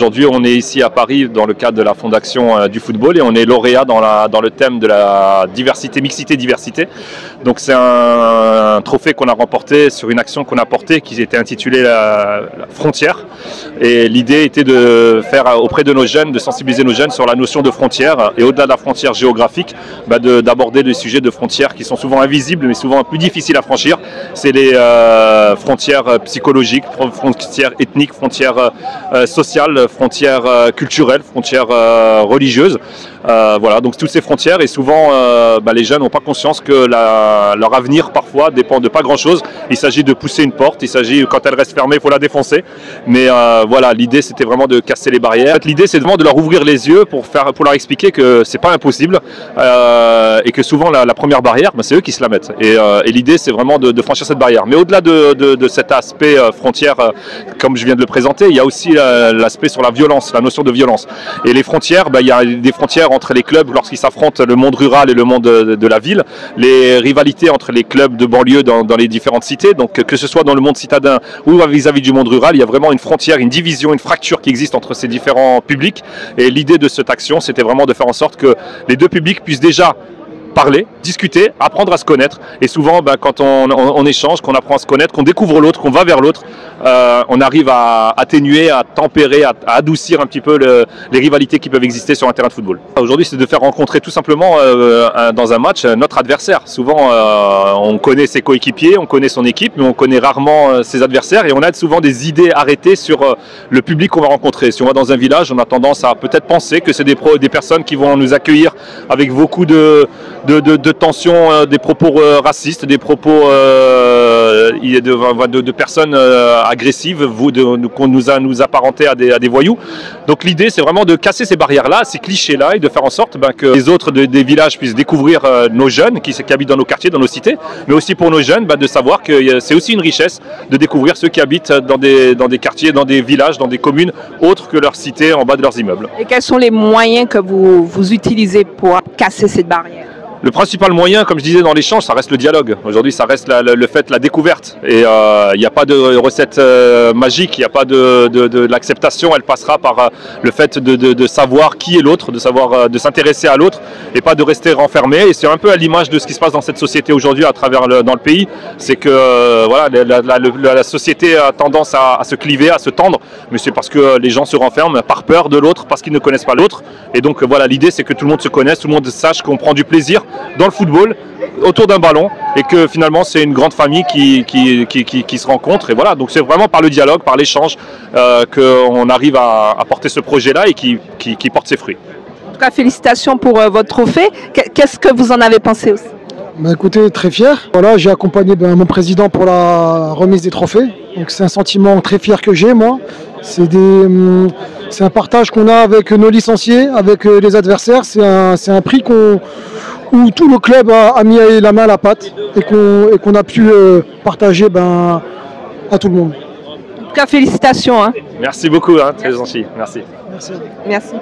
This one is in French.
Aujourd'hui, on est ici à Paris dans le cadre de la Fondation du football et on est lauréat dans le thème de la diversité, mixité, diversité. Donc c'est un trophée qu'on a remporté sur une action qu'on a portée qui était intitulée la Frontière. Et l'idée était de faire auprès de nos jeunes, de sensibiliser nos jeunes sur la notion de frontière et au-delà de la frontière géographique, d'aborder des sujets de frontières qui sont souvent invisibles mais souvent plus difficiles à franchir. C'est les frontières psychologiques, frontières ethniques, frontières sociales, frontières culturelles, frontières religieuses. Voilà, donc toutes ces frontières et souvent les jeunes n'ont pas conscience que leur avenir parfois dépend de pas grand chose. Il s'agit de pousser une porte, il s'agit quand elle reste fermée il faut la défoncer, mais voilà, l'idée c'était vraiment de casser les barrières. L'idée c'est vraiment de leur ouvrir les yeux pour leur expliquer que c'est pas impossible et que souvent la première barrière c'est eux qui se la mettent et l'idée c'est vraiment de franchir cette barrière. Mais au-delà de cet aspect frontière comme je viens de le présenter, il y a aussi l'aspect sur la violence, la notion de violence. Et les frontières, il y a des frontières entre les clubs lorsqu'ils s'affrontent, le monde rural et le monde de la ville, les rivalités entre les clubs de banlieue dans les différentes cités, donc que ce soit dans le monde citadin ou vis-à-vis du monde rural, il y a vraiment une frontière, une division, une fracture qui existe entre ces différents publics. Et l'idée de cette action, c'était vraiment de faire en sorte que les deux publics puissent déjà parler, discuter, apprendre à se connaître. Et souvent, quand on échange, qu'on apprend à se connaître, qu'on découvre l'autre, qu'on va vers l'autre, on arrive à atténuer, à tempérer, à adoucir un petit peu les rivalités qui peuvent exister sur un terrain de football. Aujourd'hui, c'est de faire rencontrer tout simplement dans un match notre adversaire. Souvent, on connaît ses coéquipiers, on connaît son équipe, mais on connaît rarement ses adversaires et on a souvent des idées arrêtées sur le public qu'on va rencontrer. Si on va dans un village, on a tendance à peut-être penser que c'est des personnes qui vont nous accueillir avec beaucoup de tensions, des propos racistes, des propos de personnes agressives, qu'on nous apparentait à des voyous. Donc l'idée c'est vraiment de casser ces barrières-là, ces clichés-là et de faire en sorte que les autres des villages puissent découvrir nos jeunes qui habitent dans nos quartiers, dans nos cités, mais aussi pour nos jeunes de savoir que c'est aussi une richesse de découvrir ceux qui habitent dans des quartiers, dans des villages, dans des communes autres que leur cité en bas de leurs immeubles. Et quels sont les moyens que vous utilisez pour casser cette barrière ? Le principal moyen, comme je disais dans l'échange, ça reste le dialogue. Aujourd'hui, ça reste la découverte. Et il n'y a pas de recette magique, il n'y a pas de l'acceptation. Elle passera par le fait de savoir qui est l'autre, de s'intéresser à l'autre et pas de rester renfermé. Et c'est un peu à l'image de ce qui se passe dans cette société aujourd'hui dans le pays. C'est que la société a tendance à se cliver, à se tendre. Mais c'est parce que les gens se renferment par peur de l'autre, parce qu'ils ne connaissent pas l'autre. Et donc voilà, l'idée c'est que tout le monde se connaisse, tout le monde sache qu'on prend du plaisir dans le football, autour d'un ballon, et que finalement c'est une grande famille qui se rencontre. Et voilà, donc c'est vraiment par le dialogue, par l'échange qu'on arrive à porter ce projet-là et qui porte ses fruits. En tout cas, félicitations pour votre trophée. Qu'est-ce que vous en avez pensé aussi ? Écoutez, très fier. Voilà, j'ai accompagné mon président pour la remise des trophées. Donc c'est un sentiment très fier que j'ai, moi. C'est un partage qu'on a avec nos licenciés, avec les adversaires. C'est un prix où tout le club a mis la main à la pâte et qu'on a pu partager à tout le monde. En tout cas, félicitations. Merci beaucoup, très gentil. Merci. Merci.